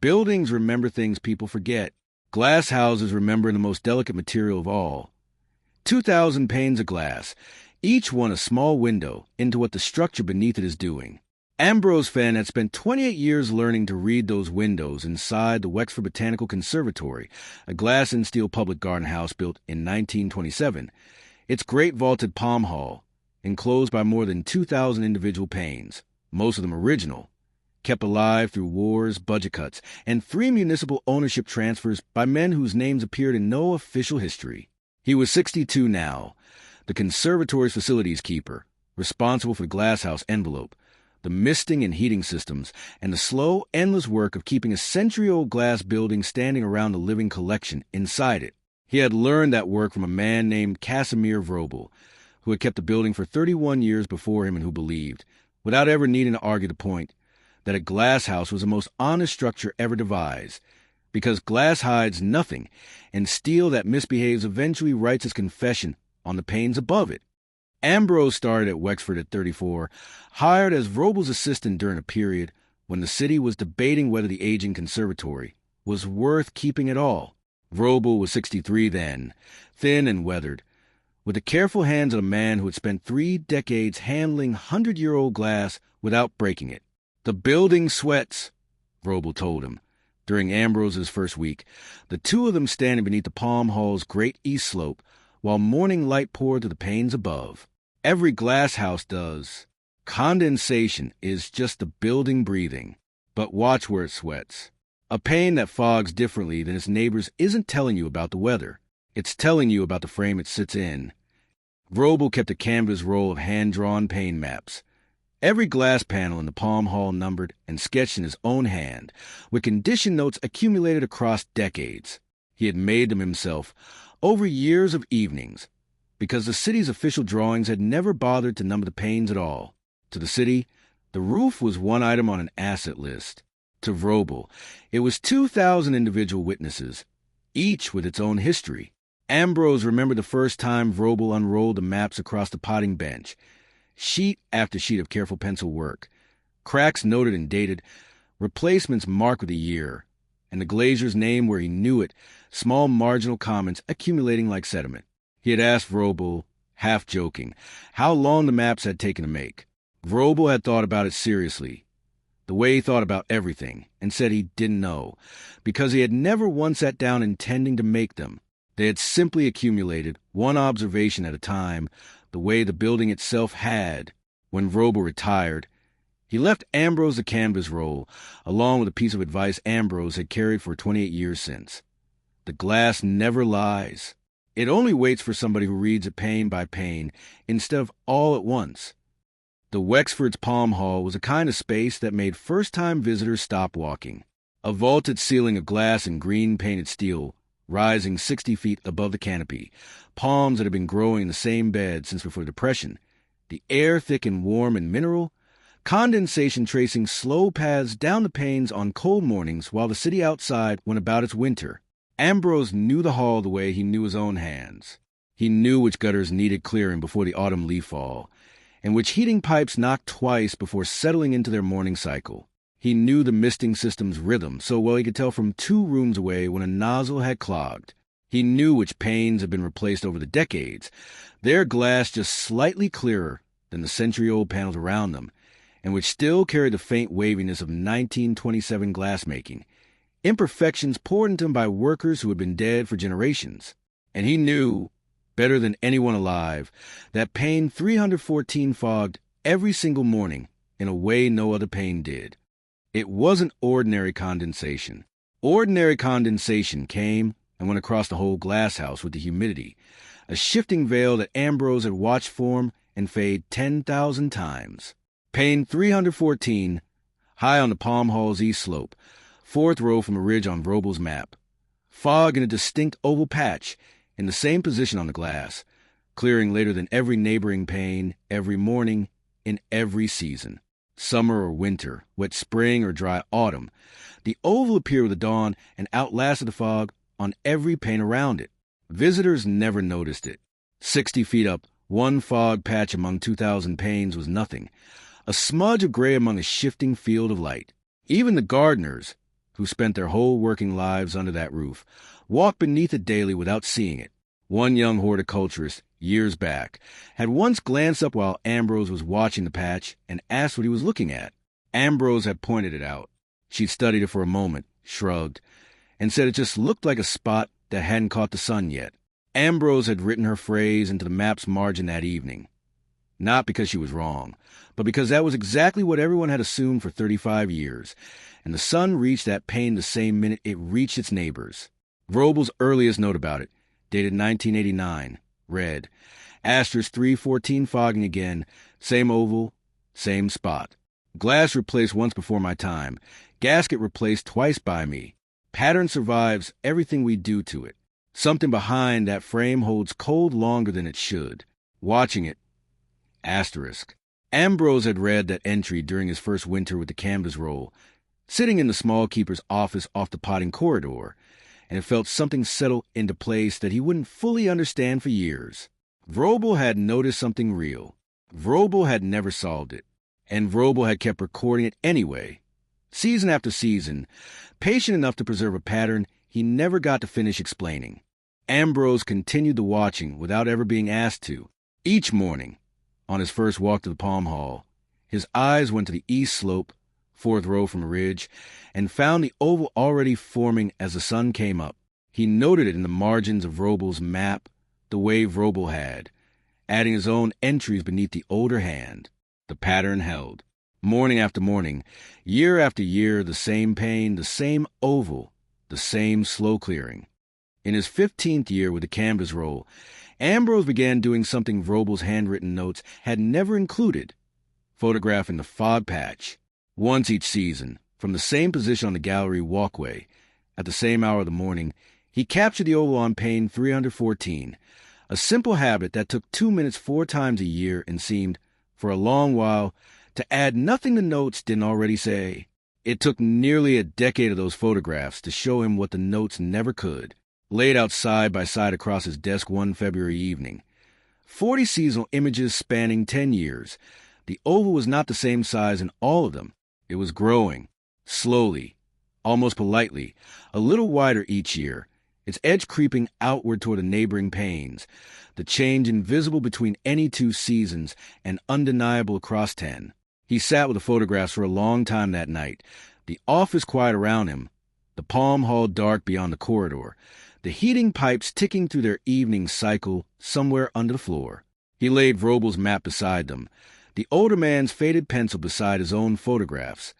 Buildings remember things people forget. Glass houses remember the most delicate material of all. 2,000 panes of glass, each one a small window into what the structure beneath it is doing. Ambrose Fenn had spent 28 years learning to read those windows inside the Wexford Botanical Conservatory, a glass and steel public garden house built in 1927. Its great vaulted palm hall, enclosed by more than 2,000 individual panes, most of them original, kept alive through wars, budget cuts, and 3 municipal ownership transfers by men whose names appeared in no official history. He was 62 now, the conservatory's facilities keeper, responsible for the glasshouse envelope, the misting and heating systems, and the slow, endless work of keeping a century-old glass building standing around the living collection inside it. He had learned that work from a man named Casimir Vrobel, who had kept the building for 31 years before him and who believed, without ever needing to argue the point, that a glass house was the most honest structure ever devised, because glass hides nothing, and steel that misbehaves eventually writes its confession on the panes above it. Ambrose started at Wexford at 34, hired as Vrobel's assistant during a period when the city was debating whether the aging conservatory was worth keeping at all. Vrobel was 63 then, thin and weathered, with the careful hands of a man who had spent 3 decades handling 100-year-old glass without breaking it. "The building sweats," Vrobel told him, during Ambrose's first week, the two of them standing beneath the Palm Hall's great east slope, while morning light poured through the panes above. Every glass house does. Condensation is just the building breathing. But watch where it sweats. A pane that fogs differently than its neighbors isn't telling you about the weather. It's telling you about the frame it sits in. Vrobel kept a canvas roll of hand-drawn pane maps. Every glass panel in the Palm Hall numbered and sketched in his own hand, with condition notes accumulated across decades. He had made them himself, over years of evenings, because the city's official drawings had never bothered to number the panes at all. To the city, the roof was one item on an asset list. To Vrobel, it was 2,000 individual witnesses, each with its own history. Ambrose remembered the first time Vrobel unrolled the maps across the potting bench, sheet after sheet of careful pencil work, cracks noted and dated, replacements marked with a year, and the glazier's name where he knew it, small marginal comments accumulating like sediment. He had asked Vrobel, half joking, how long the maps had taken to make. Vrobel had thought about it seriously, the way he thought about everything, and said he didn't know, because he had never once sat down intending to make them. They had simply accumulated, one observation at a time, the way the building itself had. When Vrobel retired, he left Ambrose the canvas roll, along with a piece of advice Ambrose had carried for 28 years since. The glass never lies. It only waits for somebody who reads it pane by pane, instead of all at once. The Wexford's Palm Hall was a kind of space that made first-time visitors stop walking. A vaulted ceiling of glass and green-painted steel, rising 60 feet above the canopy, palms that had been growing in the same bed since before the Depression, the air thick and warm and mineral, condensation tracing slow paths down the panes on cold mornings while the city outside went about its winter. Ambrose knew the hall the way he knew his own hands. He knew which gutters needed clearing before the autumn leaf fall, and which heating pipes knocked twice before settling into their morning cycle. He knew the misting system's rhythm so well he could tell from 2 rooms away when a nozzle had clogged. He knew which panes had been replaced over the decades, their glass just slightly clearer than the century-old panels around them, and which still carried the faint waviness of 1927 glassmaking, imperfections poured into them by workers who had been dead for generations. And he knew, better than anyone alive, that pane 314 fogged every single morning in a way no other pane did. It wasn't ordinary condensation. Ordinary condensation came and went across the whole glasshouse with the humidity, a shifting veil that Ambrose had watched form and fade 10,000 times. Pane 314, high on the Palm Hall's east slope, 4th row from a ridge on Vrobel's map. Fog in a distinct oval patch, in the same position on the glass, clearing later than every neighboring pane, every morning, in every season. Summer or winter, wet spring or dry autumn, the oval appeared with the dawn and outlasted the fog on every pane around it. Visitors never noticed it. 60 feet up, one fog patch among 2,000 panes was nothing, a smudge of gray among a shifting field of light. Even the gardeners, who spent their whole working lives under that roof, walked beneath it daily without seeing it. One young horticulturist, years back, had once glanced up while Ambrose was watching the patch and asked what he was looking at. Ambrose had pointed it out. She'd studied it for a moment, shrugged, and said it just looked like a spot that hadn't caught the sun yet. Ambrose had written her phrase into the map's margin that evening. Not because she was wrong, but because that was exactly what everyone had assumed for 35 years, and the sun reached that pane the same minute it reached its neighbors. Vrobel's earliest note about it, dated 1989, read, Asterisk 314 fogging again, same oval, same spot. Glass replaced once before my time, gasket replaced twice by me. Pattern survives everything we do to it. Something behind that frame holds cold longer than it should. Watching it, asterisk. Ambrose had read that entry during his first winter with the canvas roll, sitting in the small keeper's office off the potting corridor, and it felt something settle into place that he wouldn't fully understand for years. Vrobel had noticed something real. Vrobel had never solved it, and Vrobel had kept recording it anyway. Season after season, patient enough to preserve a pattern he never got to finish explaining. Ambrose continued the watching without ever being asked to. Each morning, on his first walk to the Palm Hall, his eyes went to the east slope, fourth row from a ridge, and found the oval already forming as the sun came up. He noted it in the margins of Vrobel's map, the way Vrobel had, adding his own entries beneath the older hand. The pattern held. Morning after morning, year after year, the same pane, the same oval, the same slow clearing. In his 15th year with the canvas roll, Ambrose began doing something Vrobel's handwritten notes had never included, photographing the fog patch. Once each season, from the same position on the gallery walkway, at the same hour of the morning, he captured the oval on pane 314, a simple habit that took 2 minutes 4 times a year and seemed, for a long while, to add nothing the notes didn't already say. It took nearly a decade of those photographs to show him what the notes never could. Laid out side by side across his desk one February evening, 40 seasonal images spanning 10 years, the oval was not the same size in all of them. It was growing, slowly, almost politely, a little wider each year, its edge creeping outward toward the neighboring panes, the change invisible between any 2 seasons and undeniable across 10. He sat with the photographs for a long time that night, the office quiet around him, the Palm Hall dark beyond the corridor, the heating pipes ticking through their evening cycle somewhere under the floor. He laid Vrobel's map beside them, the older man's faded pencil beside his own photographs.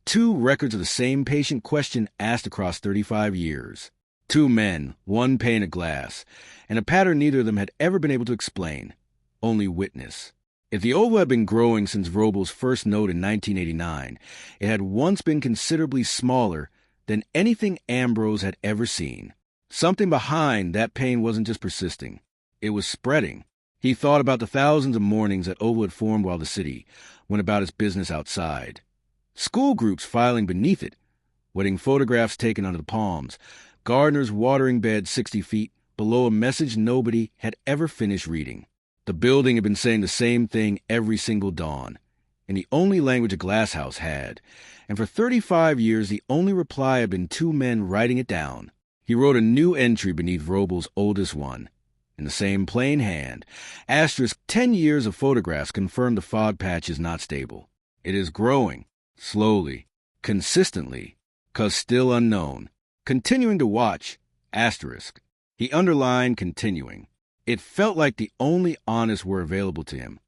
2 records of the same patient question asked across 35 years. 2 men, 1 pane of glass, and a pattern neither of them had ever been able to explain, only witness. If the oval had been growing since Vrobel's first note in 1989, it had once been considerably smaller than anything Ambrose had ever seen. Something behind that pane wasn't just persisting. It was spreading. He thought about the thousands of mornings that oval had formed while the city went about its business outside. School groups filing beneath it, wedding photographs taken under the palms, gardeners watering beds 60 feet below a message nobody had ever finished reading. The building had been saying the same thing every single dawn, in the only language a glasshouse had, and for 35 years the only reply had been 2 men writing it down. He wrote a new entry beneath Vrobel's oldest one, in the same plain hand. Asterisk 10 years of photographs confirm the fog patch is not stable. It is growing, slowly, consistently, 'cause still unknown. Continuing to watch, asterisk. He underlined continuing. It felt like the only honest were available to him.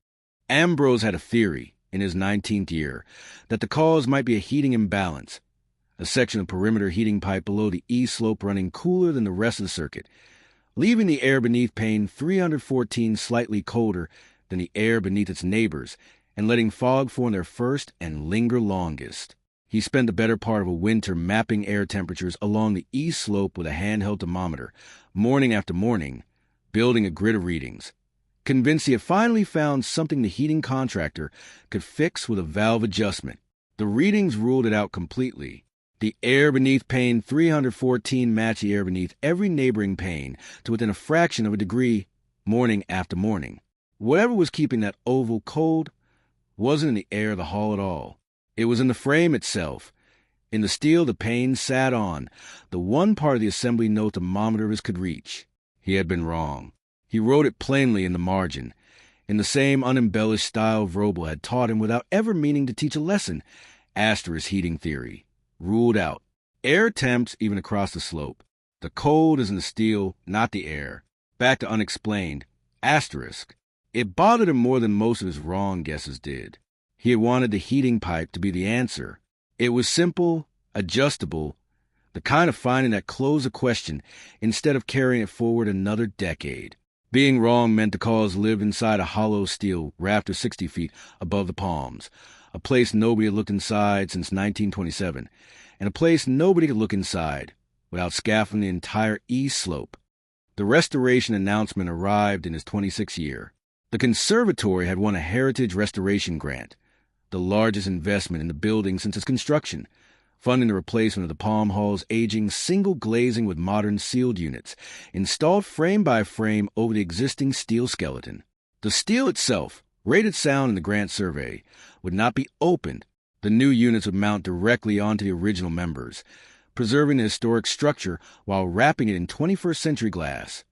Ambrose had a theory, in his 19th year, that the cause might be a heating imbalance, a section of perimeter heating pipe below the east slope running cooler than the rest of the circuit, leaving the air beneath pane 314 slightly colder than the air beneath its neighbors, and letting fog form their first and linger longest. He spent the better part of a winter mapping air temperatures along the east slope with a handheld thermometer, morning after morning, building a grid of readings, convinced he had finally found something the heating contractor could fix with a valve adjustment. The readings ruled it out completely. The air beneath pane 314 matched the air beneath every neighboring pane to within a fraction of a degree, morning after morning. Whatever was keeping that oval cold wasn't in the air of the hall at all. It was in the frame itself, In the steel the Pane sat on, the one part of the assembly note the thermometer of his could reach. He had been wrong. He wrote it plainly in the margin, in the same unembellished style Vrobel had taught him without ever meaning to teach a lesson. Asterisk heating theory. Ruled out. Air temps even across the slope. The cold is in the steel, not the air. Back to unexplained. Asterisk. It bothered him more than most of his wrong guesses did. He had wanted the heating pipe to be the answer. It was simple, adjustable, the kind of finding that closed a question instead of carrying it forward another decade. Being wrong meant the cause lived inside a hollow steel rafter 60 feet above the palms, a place nobody had looked inside since 1927, and a place nobody could look inside without scaffolding the entire east slope. The restoration announcement arrived in his 26th year. The conservatory had won a Heritage Restoration Grant, the largest investment in the building since its construction, funding the replacement of the Palm Hall's aging single glazing with modern sealed units, installed frame by frame over the existing steel skeleton. The steel itself, rated sound in the grant survey, would not be opened. The new units would mount directly onto the original members, preserving the historic structure while wrapping it in 21st century glass.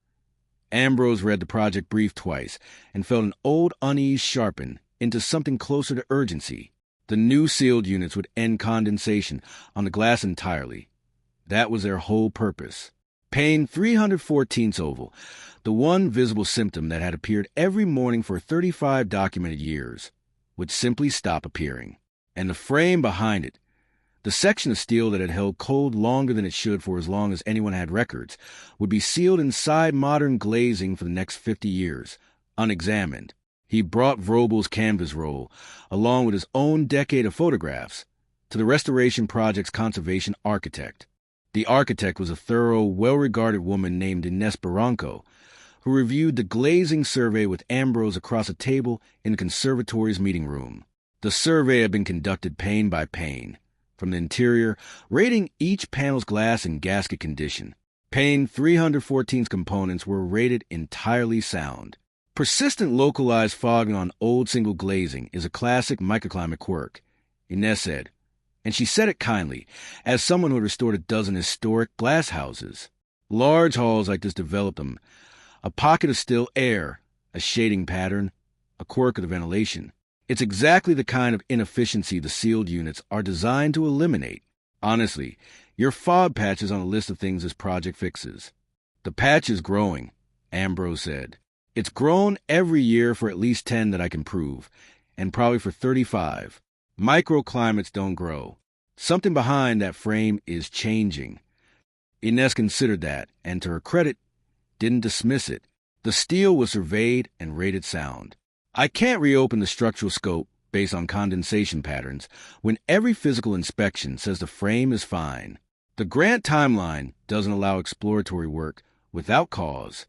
Ambrose read the project brief twice and felt an old unease sharpen into something closer to urgency. The new sealed units would end condensation on the glass entirely. That was their whole purpose. Pane 314th oval, the one visible symptom that had appeared every morning for 35 documented years, would simply stop appearing. And the frame behind it, the section of steel that had held cold longer than it should for as long as anyone had records, would be sealed inside modern glazing for the next 50 years, unexamined. He brought Vrobel's canvas roll, along with his own decade of photographs, to the restoration project's conservation architect. The architect was a thorough, well-regarded woman named Ines Barranco, who reviewed the glazing survey with Ambrose across a table in the conservatory's meeting room. The survey had been conducted pane by pane, from the interior, rating each panel's glass and gasket condition. Pane 314's components were rated entirely sound. Persistent localized fogging on old single glazing is a classic microclimate quirk, Ines said, and she said it kindly, as someone who had restored a dozen historic glass houses. Large halls like this develop them. A pocket of still air, a shading pattern, a quirk of the ventilation. It's exactly the kind of inefficiency the sealed units are designed to eliminate. Honestly, your fog patch is on a list of things this project fixes. The patch is growing, Ambrose said. It's grown every year for at least 10 that I can prove, and probably for 35. Microclimates don't grow. Something behind that frame is changing. Ines considered that, and to her credit, didn't dismiss it. The steel was surveyed and rated sound. I can't reopen the structural scope based on condensation patterns when every physical inspection says the frame is fine. The grant timeline doesn't allow exploratory work without cause.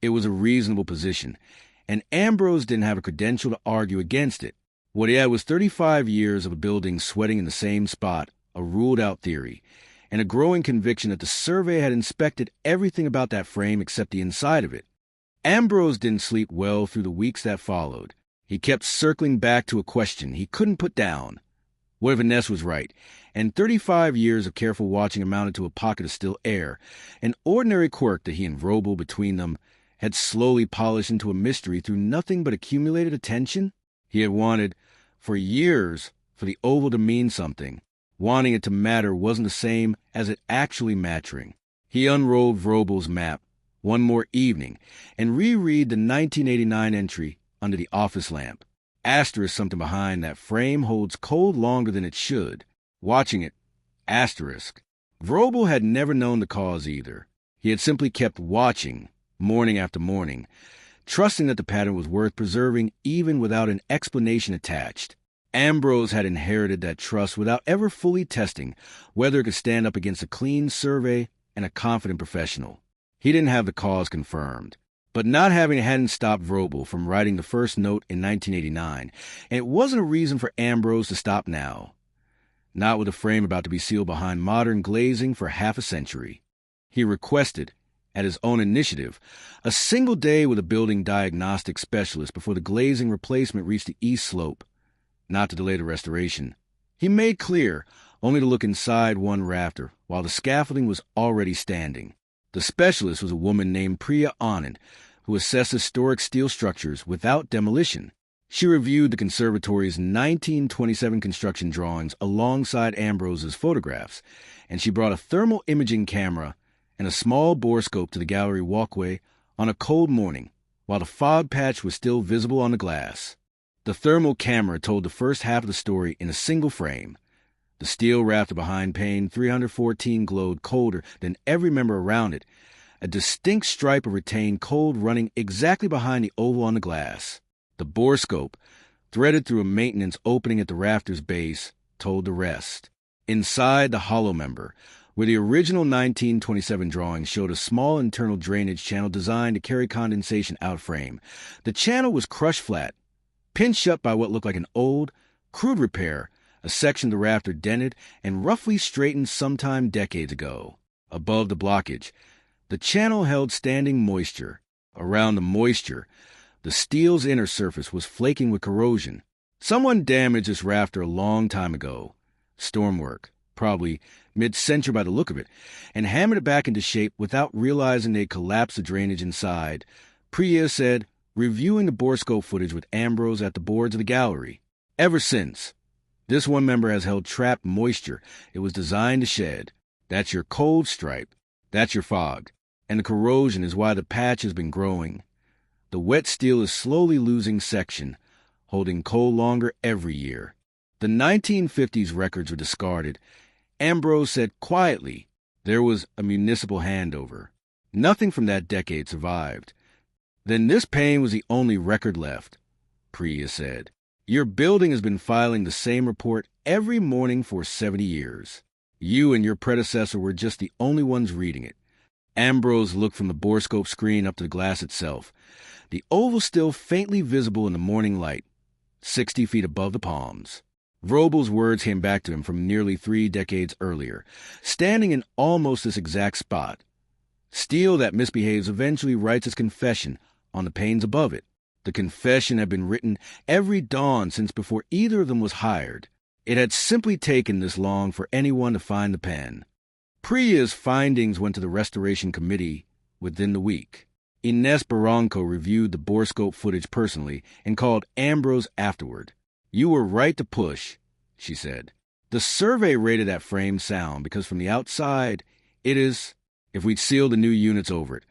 It was a reasonable position, and Ambrose didn't have a credential to argue against it. What he had was 35 years of a building sweating in the same spot, a ruled-out theory, and a growing conviction that the survey had inspected everything about that frame except the inside of it. Ambrose didn't sleep well through the weeks that followed. He kept circling back to a question he couldn't put down. What if Ines was right, and 35 years of careful watching amounted to a pocket of still air, an ordinary quirk that he and Vrobel between them had slowly polished into a mystery through nothing but accumulated attention? He had wanted, for years, for the oval to mean something. Wanting it to matter wasn't the same as it actually mattering. He unrolled Vrobel's map one more evening and reread the 1989 entry under the office lamp. Asterisk something behind that frame holds cold longer than it should. Watching it, asterisk. Vrobel had never known the cause either. He had simply kept watching, morning after morning, trusting that the pattern was worth preserving even without an explanation attached. Ambrose had inherited that trust without ever fully testing whether it could stand up against a clean survey and a confident professional. He didn't have the cause confirmed. But not having it hadn't stopped Vrobel from writing the first note in 1989, and it wasn't a reason for Ambrose to stop now. Not with a frame about to be sealed behind modern glazing for half a century. He requested, at his own initiative, a single day with a building diagnostic specialist before the glazing replacement reached the east slope, not to delay the restoration. He made clear, only to look inside one rafter while the scaffolding was already standing. The specialist was a woman named Priya Anand, who assessed historic steel structures without demolition. She reviewed the conservatory's 1927 construction drawings alongside Ambrose's photographs, and she brought a thermal imaging camera and a small borescope to the gallery walkway on a cold morning, while the fog patch was still visible on the glass. The thermal camera told the first half of the story in a single frame. The steel rafter behind pane 314 glowed colder than every member around it, a distinct stripe of retained cold running exactly behind the oval on the glass. The borescope, threaded through a maintenance opening at the rafter's base, told the rest. Inside the hollow member, where the original 1927 drawing showed a small internal drainage channel designed to carry condensation out of frame, the channel was crushed flat, pinched shut by what looked like an old, crude repair, a section of the rafter dented and roughly straightened sometime decades ago. Above the blockage, the channel held standing moisture. Around the moisture, the steel's inner surface was flaking with corrosion. Someone damaged this rafter a long time ago. Storm work, probably mid-century by the look of it, and hammered it back into shape without realizing they'd collapsed the drainage inside, Priya said, reviewing the borescope footage with Ambrose at the boards of the gallery. Ever since, this one member has held trapped moisture it was designed to shed. That's your cold stripe. That's your fog. And the corrosion is why the patch has been growing. The wet steel is slowly losing section, holding coal longer every year. The 1950s records were discarded. Ambrose said quietly there was a municipal handover. Nothing from that decade survived. Then this pane was the only record left, Priya said. Your building has been filing the same report every morning for 70 years. You and your predecessor were just the only ones reading it. Ambrose looked from the borescope screen up to the glass itself, the oval still faintly visible in the morning light, 60 feet above the palms. Vrobel's words came back to him from nearly 3 decades earlier, standing in almost this exact spot. Steel that misbehaves eventually writes its confession on the panes above it. The confession had been written every dawn since before either of them was hired. It had simply taken this long for anyone to find the pen. Priya's findings went to the Restoration Committee within the week. Ines Barranco reviewed the borescope footage personally and called Ambrose afterward. You were right to push, she said. The survey rated that frame sound because from the outside, it is, if we'd sealed the new units over it.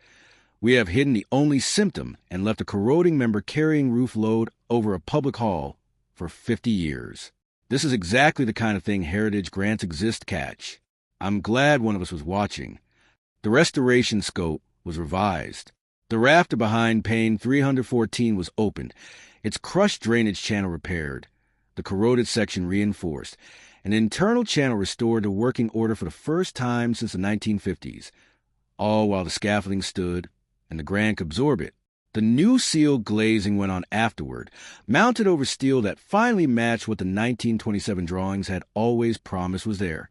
We have hidden the only symptom and left a corroding member carrying roof load over a public hall for 50 years. This is exactly the kind of thing heritage grants exist to catch. I'm glad one of us was watching. The restoration scope was revised. The rafter behind pane 314 was opened, its crushed drainage channel repaired, the corroded section reinforced, an internal channel restored to working order for the first time since the 1950s, all while the scaffolding stood and the grant could absorb it. The new seal glazing went on afterward, mounted over steel that finally matched what the 1927 drawings had always promised was there.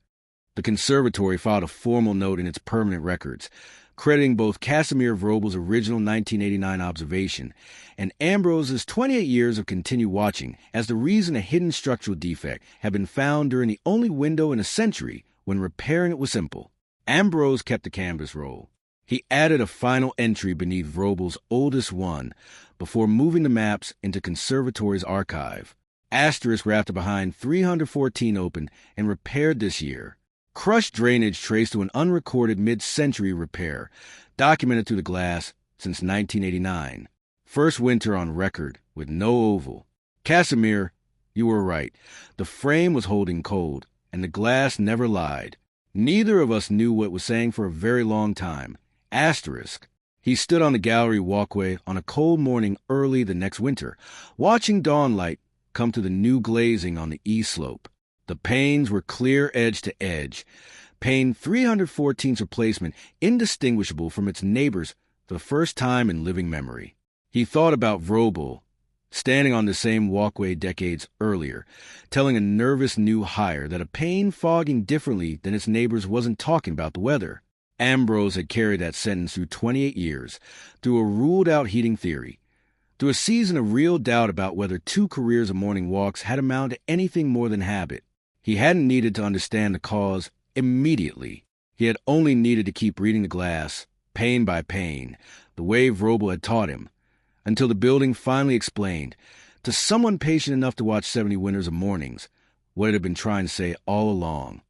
The conservatory filed a formal note in its permanent records, crediting both Casimir Vrobel's original 1989 observation and Ambrose's 28 years of continued watching as the reason a hidden structural defect had been found during the only window in a century when repairing it was simple. Ambrose kept the canvas roll. He added a final entry beneath Vrobel's oldest one before moving the maps into conservatory's archive. Asterisk rafter behind 314 opened and repaired this year. Crushed drainage traced to an unrecorded mid-century repair, documented through the glass since 1989. First winter on record with no oval. Casimir, you were right. The frame was holding cold, and the glass never lied. Neither of us knew what it was saying for a very long time. Asterisk. He stood on the gallery walkway on a cold morning early the next winter, watching dawnlight come through the new glazing on the east slope. The panes were clear edge to edge, pane 314's replacement indistinguishable from its neighbors for the first time in living memory. He thought about Vrobel, standing on the same walkway decades earlier, telling a nervous new hire that a pane fogging differently than its neighbors wasn't talking about the weather. Ambrose had carried that sentence through 28 years, through a ruled-out heating theory, through a season of real doubt about whether 2 careers of morning walks had amounted to anything more than habit. He hadn't needed to understand the cause immediately. He had only needed to keep reading the glass, pane by pane, the way Vrobel had taught him, until the building finally explained, to someone patient enough to watch 70 Winters of Mornings, what it had been trying to say all along.